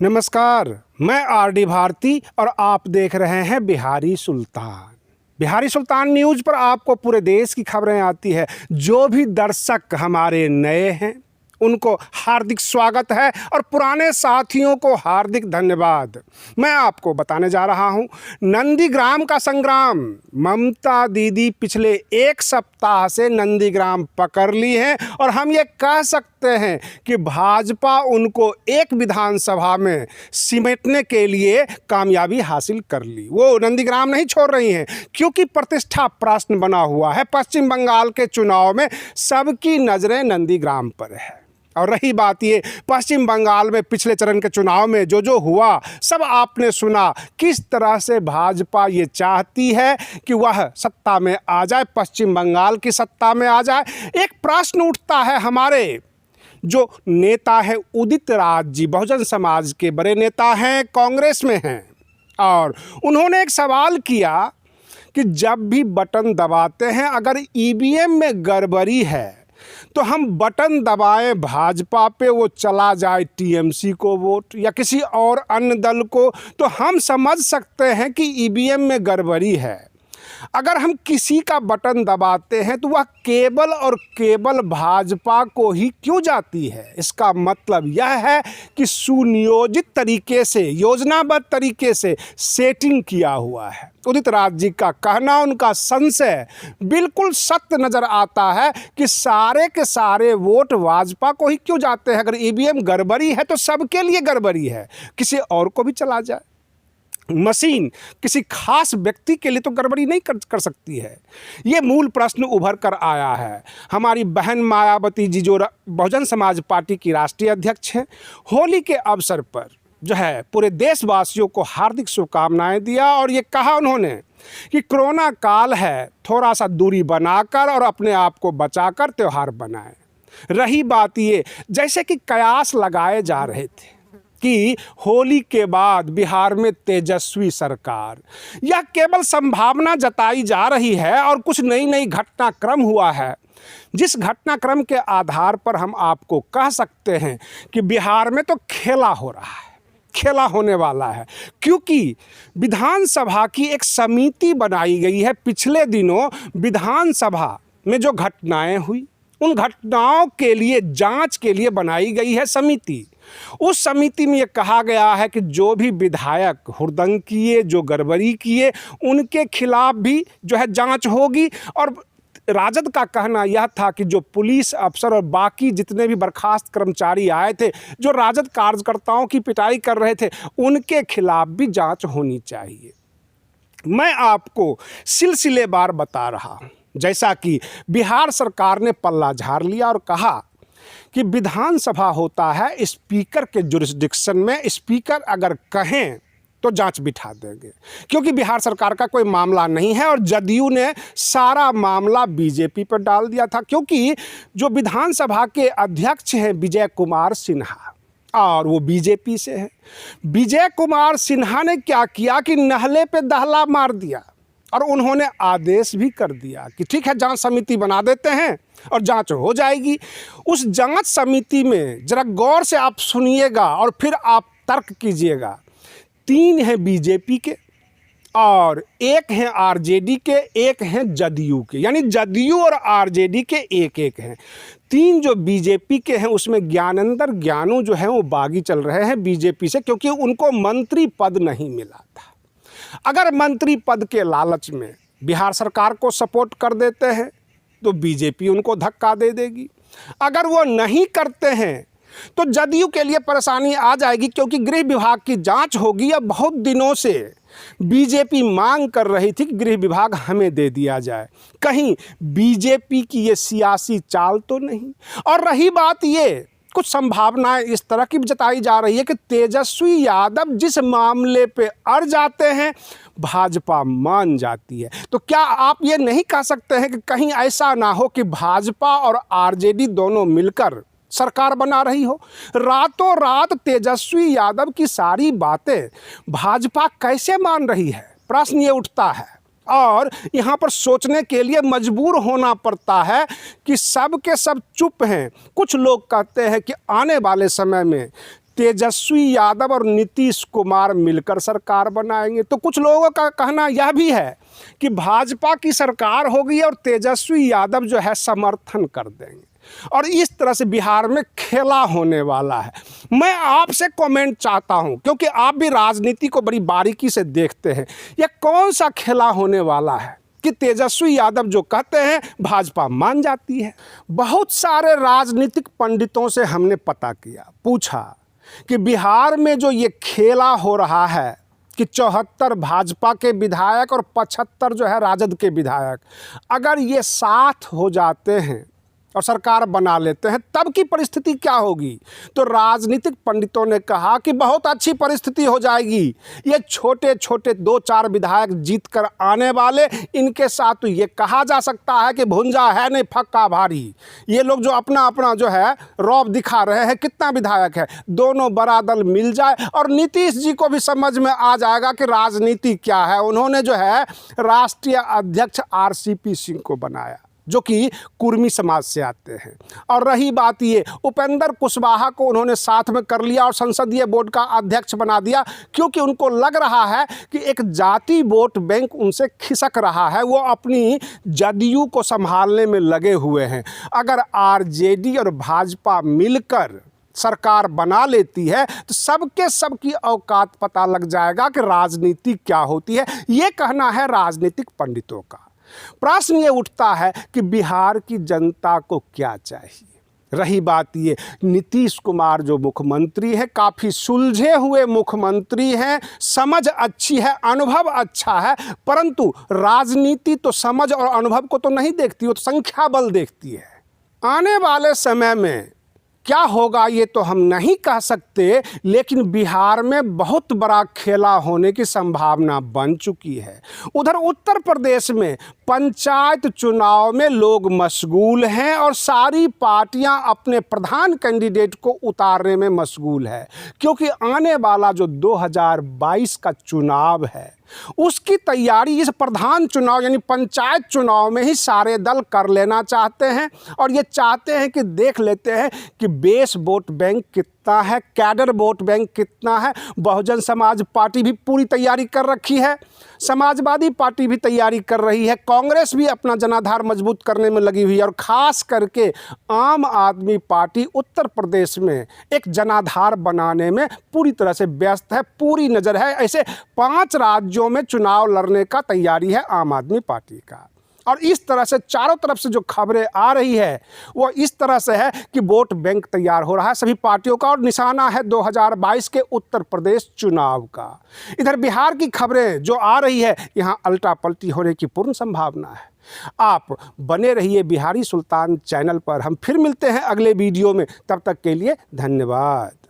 नमस्कार, मैं आरडी भारती और आप देख रहे हैं बिहारी सुल्तान। बिहारी सुल्तान न्यूज़ पर आपको पूरे देश की खबरें आती है। जो भी दर्शक हमारे नए हैं उनको हार्दिक स्वागत है और पुराने साथियों को हार्दिक धन्यवाद। मैं आपको बताने जा रहा हूं नंदीग्राम का संग्राम। ममता दीदी पिछले एक सप्ताह से नंदीग्राम पकड़ ली है और हम ये कह सकते हैं कि भाजपा उनको एक विधानसभा में सिमटने के लिए कामयाबी हासिल कर ली। वो नंदीग्राम नहीं छोड़ रही हैं क्योंकि प्रतिष्ठा प्रश्न बना हुआ है। पश्चिम बंगाल के चुनाव में सबकी नज़रें नंदीग्राम पर है। और रही बात ये, पश्चिम बंगाल में पिछले चरण के चुनाव में जो हुआ सब आपने सुना। किस तरह से भाजपा ये चाहती है कि वह सत्ता में आ जाए, पश्चिम बंगाल की सत्ता में आ जाए। एक प्रश्न उठता है, हमारे जो नेता है उदित राज जी, बहुजन समाज के बड़े नेता हैं, कांग्रेस में हैं, और उन्होंने एक सवाल किया कि जब भी बटन दबाते हैं अगर ईवीएम में गड़बड़ी है तो हम बटन दबाएं भाजपा पे, वो चला जाए टीएमसी को वोट या किसी और अन्य दल को, तो हम समझ सकते हैं कि ईवीएम में गड़बड़ी है। अगर हम किसी का बटन दबाते हैं तो वह केवल और केवल भाजपा को ही क्यों जाती है? इसका मतलब यह है कि सुनियोजित तरीके से, योजनाबद्ध तरीके से सेटिंग किया हुआ है। उदित राज जी का कहना, उनका संशय बिल्कुल सत्य नज़र आता है कि सारे के सारे वोट भाजपा को ही क्यों जाते हैं। अगर ईवीएम गड़बड़ी है तो सबके लिए गड़बड़ी है, किसी और को भी चला जाए। मशीन किसी खास व्यक्ति के लिए तो गड़बड़ी नहीं कर सकती है। ये मूल प्रश्न उभर कर आया है। हमारी बहन मायावती जी जो बहुजन समाज पार्टी की राष्ट्रीय अध्यक्ष हैं, होली के अवसर पर जो है पूरे देशवासियों को हार्दिक शुभकामनाएं दिया और ये कहा उन्होंने कि कोरोना काल है, थोड़ा सा दूरी बनाकर और अपने आप को बचाकर त्यौहार बनाएं। रही बात ये, जैसे कि कयास लगाए जा रहे थे कि होली के बाद बिहार में तेजस्वी सरकार, यह केवल संभावना जताई जा रही है और कुछ नई घटनाक्रम हुआ है जिस घटनाक्रम के आधार पर हम आपको कह सकते हैं कि बिहार में तो खेला हो रहा है, खेला होने वाला है। क्योंकि विधानसभा की एक समिति बनाई गई है। पिछले दिनों विधानसभा में जो घटनाएं हुई उन घटनाओं के लिए जांच के लिए बनाई गई है समिति। उस समिति में ये कहा गया है कि जो भी विधायक हुड़दंग किए, जो गड़बड़ी किए, उनके खिलाफ भी जो है जांच होगी। और राजद का कहना यह था कि जो पुलिस अफसर और बाकी जितने भी बर्खास्त कर्मचारी आए थे, जो राजद कार्यकर्ताओं की पिटाई कर रहे थे, उनके खिलाफ भी जांच होनी चाहिए। मैं आपको सिलसिलेवार बता रहा हूँ। जैसा कि बिहार सरकार ने पल्ला झाड़ लिया और कहा कि विधानसभा होता है स्पीकर के जुरिस्डिक्शन में, स्पीकर अगर कहें तो जांच बिठा देंगे, क्योंकि बिहार सरकार का कोई मामला नहीं है। और जदयू ने सारा मामला बीजेपी पर डाल दिया था, क्योंकि जो विधानसभा के अध्यक्ष हैं विजय कुमार सिन्हा, और वो बीजेपी से हैं। विजय कुमार सिन्हा ने क्या किया कि नहले पे दहला मार दिया और उन्होंने आदेश भी कर दिया कि ठीक है, जांच समिति बना देते हैं और जांच हो जाएगी। उस जांच समिति में जरा गौर से आप सुनिएगा और फिर आप तर्क कीजिएगा। 3 हैं बीजेपी के और 1 हैं आरजेडी के, 1 हैं जदयू के, यानी जदयू और आरजेडी के 1-1 हैं। 3 जो बीजेपी के हैं उसमें ज्ञानेंद्र ज्ञानू जो हैं वो बागी चल रहे हैं बीजेपी से, क्योंकि उनको मंत्री पद नहीं मिला था। अगर मंत्री पद के लालच में बिहार सरकार को सपोर्ट कर देते हैं तो बीजेपी उनको धक्का दे देगी। अगर वो नहीं करते हैं तो जदयू के लिए परेशानी आ जाएगी, क्योंकि गृह विभाग की जांच होगी। अब बहुत दिनों से बीजेपी मांग कर रही थी कि गृह विभाग हमें दे दिया जाए। कहीं बीजेपी की ये सियासी चाल तो नहीं। और रही बात ये, कुछ संभावनाएं इस तरह की जताई जा रही है कि तेजस्वी यादव जिस मामले पे अड़ जाते हैं भाजपा मान जाती है। तो क्या आप ये नहीं कह सकते हैं कि कहीं ऐसा ना हो कि भाजपा और आरजेडी दोनों मिलकर सरकार बना रही हो? रातों रात तेजस्वी यादव की सारी बातें भाजपा कैसे मान रही है? प्रश्न ये उठता है। और यहाँ पर सोचने के लिए मजबूर होना पड़ता है कि सब के सब चुप हैं। कुछ लोग कहते हैं कि आने वाले समय में तेजस्वी यादव और नीतीश कुमार मिलकर सरकार बनाएंगे। तो कुछ लोगों का कहना यह भी है कि भाजपा की सरकार होगी और तेजस्वी यादव जो है समर्थन कर देंगे और इस तरह से बिहार में खेला होने वाला है। मैं आपसे कमेंट चाहता हूं, क्योंकि आप भी राजनीति को बड़ी बारीकी से देखते हैं, यह कौन सा खेला होने वाला है कि तेजस्वी यादव जो कहते हैं भाजपा मान जाती है। बहुत सारे राजनीतिक पंडितों से हमने पता किया, पूछा कि बिहार में जो ये खेला हो रहा है कि 74 भाजपा के विधायक और 75 जो है राजद के विधायक, अगर ये साथ हो जाते हैं और सरकार बना लेते हैं तब की परिस्थिति क्या होगी। तो राजनीतिक पंडितों ने कहा कि बहुत अच्छी परिस्थिति हो जाएगी। ये छोटे छोटे 2-4 विधायक जीत कर आने वाले, इनके साथ तो ये कहा जा सकता है कि भुंजा है नहीं फक्का भारी। ये लोग जो अपना अपना जो है रौब दिखा रहे हैं, कितना विधायक है, दोनों बड़ा दल मिल जाए और नीतीश जी को भी समझ में आ जाएगा कि राजनीति क्या है। उन्होंने जो है राष्ट्रीय अध्यक्ष RCP सिंह को बनाया, जो कि कुर्मी समाज से आते हैं। और रही बात ये, उपेंद्र कुशवाहा को उन्होंने साथ में कर लिया और संसदीय बोर्ड का अध्यक्ष बना दिया, क्योंकि उनको लग रहा है कि एक जाति वोट बैंक उनसे खिसक रहा है। वो अपनी जदयू को संभालने में लगे हुए हैं। अगर RJD और भाजपा मिलकर सरकार बना लेती है तो सबके सबकी औकात पता लग जाएगा कि राजनीति क्या होती है। ये कहना है राजनीतिक पंडितों का। प्रश्न ये उठता है कि बिहार की जनता को क्या चाहिए। रही बात ये, नीतीश कुमार जो मुख्यमंत्री है काफ़ी सुलझे हुए मुख्यमंत्री हैं, समझ अच्छी है, अनुभव अच्छा है, परंतु राजनीति तो समझ और अनुभव को तो नहीं देखती, वो तो संख्या बल देखती है। आने वाले समय में क्या होगा ये तो हम नहीं कह सकते, लेकिन बिहार में बहुत बड़ा खेला होने की संभावना बन चुकी है। उधर उत्तर प्रदेश में पंचायत चुनाव में लोग मशगूल हैं और सारी पार्टियां अपने प्रधान कैंडिडेट को उतारने में मशगूल है, क्योंकि आने वाला जो 2022 का चुनाव है उसकी तैयारी इस प्रधान चुनाव यानी पंचायत चुनाव में ही सारे दल कर लेना चाहते हैं। और ये चाहते हैं कि देख लेते हैं कि बेस वोट बैंक कितना है, कैडर वोट बैंक कितना है। बहुजन समाज पार्टी भी पूरी तैयारी कर रखी है, समाजवादी पार्टी भी तैयारी कर रही है, कांग्रेस भी अपना जनाधार मजबूत करने में लगी हुई है और ख़ास करके आम आदमी पार्टी उत्तर प्रदेश में एक जनाधार बनाने में पूरी तरह से व्यस्त है, पूरी नज़र है। ऐसे 5 राज्यों में चुनाव लड़ने का तैयारी है आम आदमी पार्टी का। और इस तरह से चारों तरफ से जो खबरें आ रही है वो इस तरह से है कि वोट बैंक तैयार हो रहा है सभी पार्टियों का और निशाना है 2022 के उत्तर प्रदेश चुनाव का। इधर बिहार की खबरें जो आ रही है यहाँ अल्टा पलटी होने की पूर्ण संभावना है। आप बने रहिए बिहारी सुल्तान चैनल पर। हम फिर मिलते हैं अगले वीडियो में, तब तक के लिए धन्यवाद।